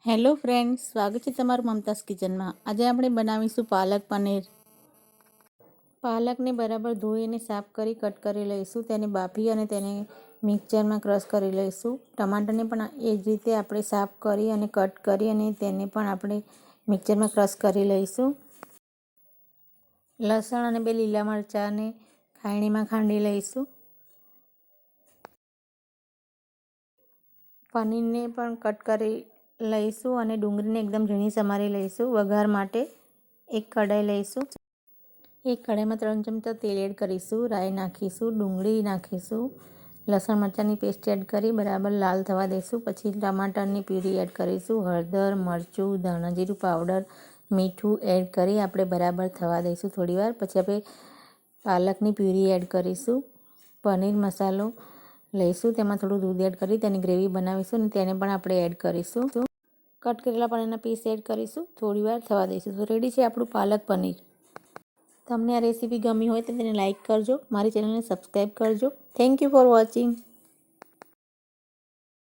Hello friends, સ્વાગત છે તમારું મમતાઝ કિચનમાં। આજે આપણે બનાવીશું પાલક પનીર। પાલકને બરાબર ધોઈ અને સાફ કરી કટ કરી લઈશું, તેને બાફી અને તેને મિક્સરમાં ક્રશ કરી લઈશું। ટમાટરને પણ એ જ રીતે આપણે સાફ કરી અને કટ કરી અને તેને પણ આપણે મિક્સરમાં ક્રશ કરી લઈશું। લસણ અને 2 લીલા મરચાંને ખાયણીમાં ખાંડી લઈશું। પનીરને પણ કટ કરી લઈશું અને ડુંગળીને એકદમ ઝીણી સમારી લઈશું। વઘાર માટે એક કઢાઈ લઈશું। એક કઢાઈમાં 3 ચમચા તેલ એડ કરીશું, રાઈ નાખીશું, ડુંગળી નાખીશું, લસણ મરચાંની પેસ્ટ એડ કરી બરાબર લાલ થવા દઈશું। પછી ટમાટરની પ્યુરી એડ કરીશું, હળદર, મરચું, ધાણા જીરું પાવડર, મીઠું એડ કરી આપણે બરાબર થવા દઈશું થોડીવાર। પછી આપણે પાલકની પ્યુરી એડ કરીશું, પનીર મસાલો લઈશું, તેમાં થોડું દૂધ એડ કરી તેની ગ્રેવી બનાવીશું અને તેને પણ આપણે એડ કરીશું। કટ કરેલા પનીરના પીસ એડ કરીશું, થોડીવાર થવા દઈશું। તો રેડી છે આપણું પાલક પનીર। તમને આ રેસીપી ગમી હોય તો તેને લાઇક કરજો, મારી ચેનલને સબસ્ક્રાઈબ કરજો। Thank you for watching.